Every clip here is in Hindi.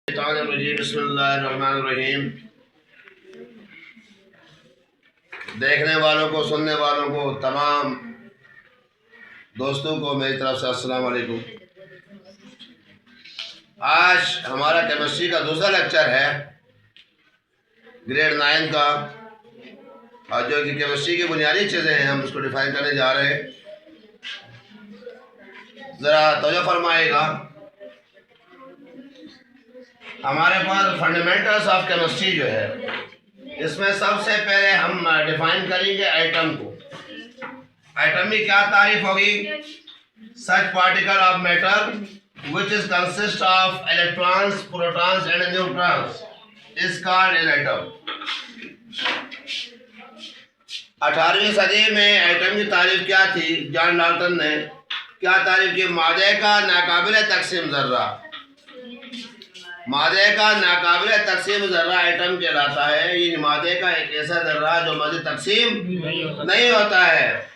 बिस्मिल्लाहिर्रहमानिर्रहीम। देखने वालों को, सुनने वालों को, तमाम दोस्तों को मेरी तरफ से अस्सलाम वालेकुम। आज हमारा केमिस्ट्री का दूसरा लेक्चर है ग्रेड 9 का, और जो कि केमिस्ट्री की बुनियादी चीज़ें हैं हम उसको डिफाइन करने जा रहे हैं। ज़रा तवज्जो फरमाइएगा। हमारे पास फंडामेंटल्स ऑफ केमिस्ट्री जो है, इसमें सबसे पहले हम डिफाइन करेंगे एटम को। एटम की क्या तारीफ होगी? Such particle of matter which is consist of electrons, protons and neutrons is called an atom. 18वीं सदी में एटम की तारीफ क्या थी? जॉन डाल्टन ने क्या तारीफ की? मादे का नाकाबिल तकसीम जर्रा। मादे का नाकाबिल तकसीम जर्रा एटम कहलाता है। ये मादे का एक ऐसा जर्रा जो मज़ीद तकसीम नहीं होता है।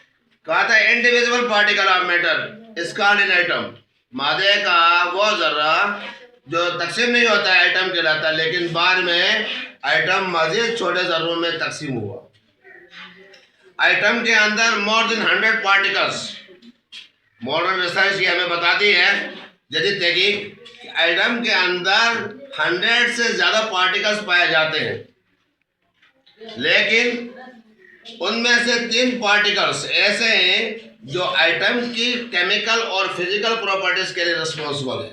कहा था individual particle of matter is called an atom. मादे का वो जर्रा जो तकसीम नहीं होता है एटम कहलाता है, लेकिन बाद में एटम मज़ीद छोटे जर्रों में तकसीम हुआ। एटम के अंदर more than 100 particles. Modern research ये हमें बताती है, जदीद तहकीक, एटम के अंदर 100 से ज़्यादा पार्टिकल्स पाए जाते हैं, लेकिन उनमें से 3 पार्टिकल्स ऐसे हैं जो एटम की केमिकल और फिजिकल प्रॉपर्टीज़ के लिए रिस्पॉन्सिबल है।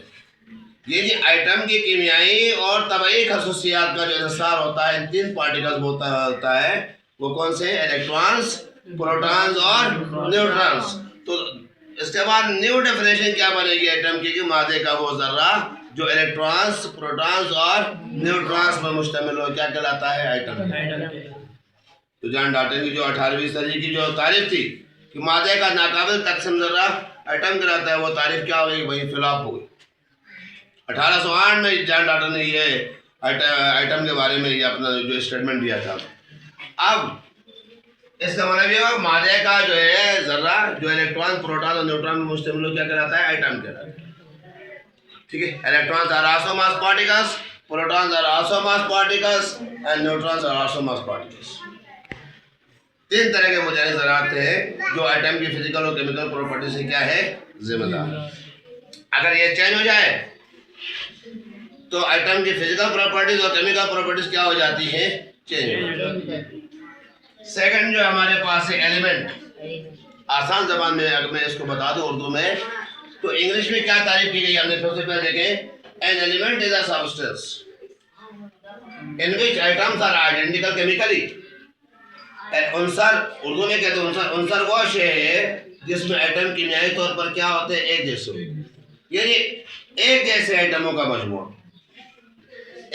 ये जी एटम की कीमियाई और तबई खसूसियात का जो इंसार होता है इन 3 पार्टिकल्स होता है, वो कौन से? इलेक्ट्रॉन्स, प्रोटॉन्स और न्यूट्रॉन्स। तो इसके बाद न्यू डेफिनेशन क्या बनेगी एटम की? कि मादे का वो जर्रा जो इलेक्ट्रॉन्स, प्रोटॉन्स और न्यूट्रॉन्स पर मुश्तमिल हो, क्या कहलाता है? एटम। तो जॉन डाल्टन की जो 18वीं सदी की जो तारीफ थी कि मादे का नाकाबिल तकसीम जर्रा एटम कहलाता है, वो तारीफ क्या हो गई? वही फिलॉप हो गई। 1808 में जॉन डाल्टन ने ये एटम के बारे में ये अपना जो स्टेटमेंट दिया था। अब इसका मतलब ये है मादे का जो है जर्रा जो इलेक्ट्रॉन, प्रोटॉन और न्यूट्रॉन में मुश्तमिल क्या कहलाता है? एटम कहलाता है। ठीक है। Electrons are also mass particles, protons are also mass particles and neutrons are also mass particles. 3 तरह के मुजाहिद ज़रात हैं जो एटम की फिजिकल और केमिकल प्रॉपर्टी से क्या है? जिम्मेदार। अगर ये चेंज हो जाए तो एटम की फिजिकल प्रॉपर्टीज और केमिकल प्रॉपर्टीज क्या हो जाती है? चेंज हो जाती है। सेकंड जो हमारे पास है एलिमेंट। आसान जबान में अगर मैं इसको बता दूं उर्दू में, तो इंग्लिश में क्या तारीफ की गई हमने सबसे पहले देखें। An element is a substance in which atoms are identical chemically. उनसर उर्दू में कहते हैं उनसर वो शे है जिसमें एटम कीमियाई तौर पर क्या होते हैं? एक जैसे। यानी एक जैसे एटमों का मजमूआ।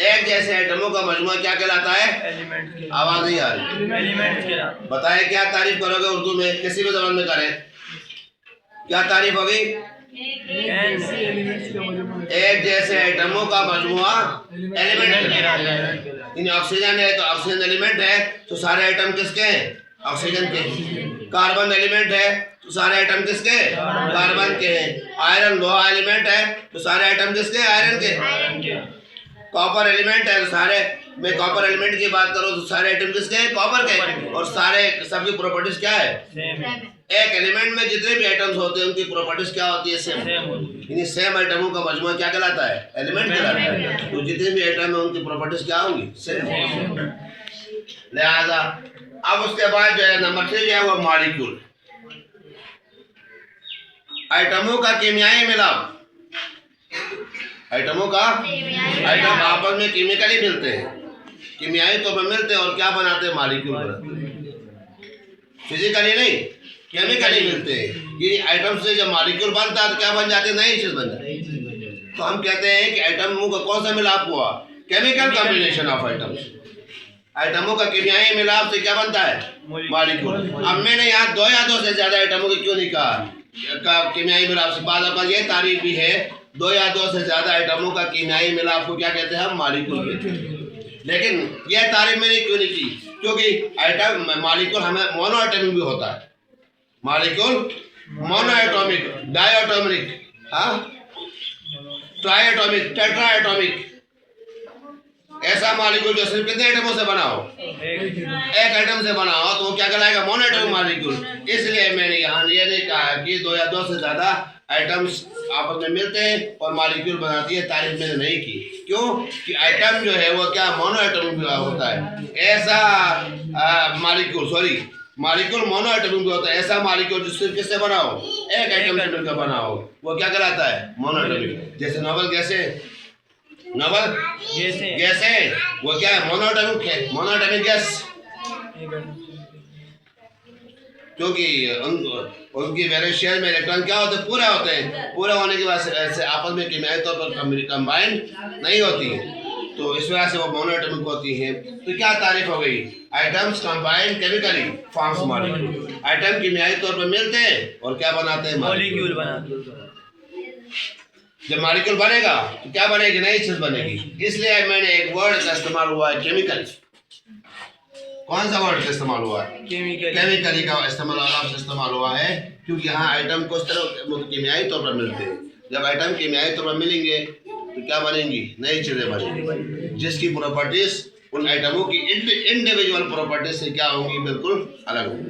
एक जैसे एटमों का मजमूआ क्या कहलाता है? एलिमेंट। आवाज नहीं आ रही। एलिमेंट। बताएं क्या तारीफ करोगे उर्दू में? किसी भी जबान में करें, क्या तारीफ होगी? एक जैसे एटमों का मजमूआ एलिमेंट। ऑक्सीजन है तो ऑक्सीजन एलिमेंट है, तो सारे एटम किसके हैं? ऑक्सीजन के। कार्बन एलिमेंट है तो सारे एटम किसके? कार्बन के हैं। आयरन लोहा एलिमेंट है तो सारे एटम किसके? आयरन के। कॉपर एलिमेंट है तो सारे, मैं कॉपर एलिमेंट की बात करूं तो सारे एटम किसके हैं? कॉपर के। और सारे सबकी प्रॉपर्टीज क्या है? एक एलिमेंट में जितने भी एटम्स होते हैं उनकी प्रॉपर्टीज क्या होती है? सेम। यानी सेम एटमों का मजमूआ क्या कहलाता है? एलिमेंट कहलाता है। तो जितने भी एटम है उनकी प्रॉपर्टीज क्या होंगी? सेम। लिहाजा अब उसके बाद जो है नंबर 3 जो है वो मॉलिक्यूल। एटमों का कीमियाई मिलाप। एटमों का एटम आपस में केमिकली मिलते हैं, कीमियाई तौर पर मिलते हैं और क्या बनाते हैं? मॉलिक्यूल बनाते हैं। फिजिकली नहीं, केमिकली मिलते हैं। ये एटम से जब मॉलिक्यूल बनता है तो क्या बन जाते हैं? नई चीज बन जाती है। तो हम कहते हैं कि एटमों का कौन सा मिलाप हुआ? Chemical combination of atoms. एटमों का कीमियाई मिलाप से क्या बनता है? मॉलिक्यूल। अब मैंने यहाँ 2 या 2 से ज्यादा एटमों को क्यों नहीं कहा कीमियाई मिलाप से? बाद में ये तारीफ भी है 2 या 2 से ज्यादा एटमों का कीमियाई मिलाप को क्या कहते हैं? हम मॉलिक्यूल कहते हैं। लेकिन यह तारीफ मैंने क्यों नहीं की? क्योंकि एटम मॉलिक्यूल हमें मोनो एटमिक भी होता है। Molecule mono atomic, di atomic, tri atomic, tetra atomic, ऐसा मॉलिक्यूल जो सिर्फ कितने आइटमों से बना हो, एक आइटम से बना हो, तो वो क्या कहलाएगा, मोनोएटॉमिक मॉलिक्यूल। इसलिए मैंने यहाँ ये नहीं कहा कि दो या दो से ज्यादा आइटम्स आपस में मिलते हैं और मॉलिक्यूल बनाती है, तारीफ मैंने नहीं की। क्यों कि आइटम जो है वो क्या मोनोएटॉमिक होता है। ऐसा मॉलिक्यूल मोनोएटॉमिक भी होता है। ऐसा मॉलिक्यूल जो सिर्फ किससे बना हो, एक आइटम से मिलकर बना हो, वो क्या कहलाता है, मोनोएटॉमिक। जैसे नोबल गैस है, वो क्या है, मोनोएटॉमिक है, मोनोएटॉमिक गैस, क्योंकि उनकी वैलेंस शेल में इलेक्ट्रॉन क्या होते हैं, पूरा होते हैं। पूरा होने के बाद से आपस में कीमियाई तौर पर कंबाइन नहीं होती है, तो इस वजह से वो मोनोएटॉमिक होती हैं। तो क्या तारीफ हो गई, atoms combine chemically forms molecule. Atom कीमियाई तौर पर मिलते हैं और क्या बनाते हैं, मॉलिक्यूल बनाते हैं। जब मॉलिक्यूल बनेगा तो क्या बनेगी, नई चीज बनेगी। इसलिए मैंने एक वर्ड का इस्तेमाल हुआ है, केमिकल। कौन सा वर्ड का इस्तेमाल हुआ है, केमिकली का इस्तेमाल हुआ है, क्योंकि यहाँ आइटम को इस तरह कीमियाई तौर पर मिलते हैं। जब आइटम कीमियाई तौर पर मिलेंगे तो क्या बनेंगी, नई चीजें बनेंगी, जिसकी प्रॉपर्टीज उन आइटमों की इंडिविजुअल प्रॉपर्टीज से क्या होंगी, बिल्कुल अलग होंगी।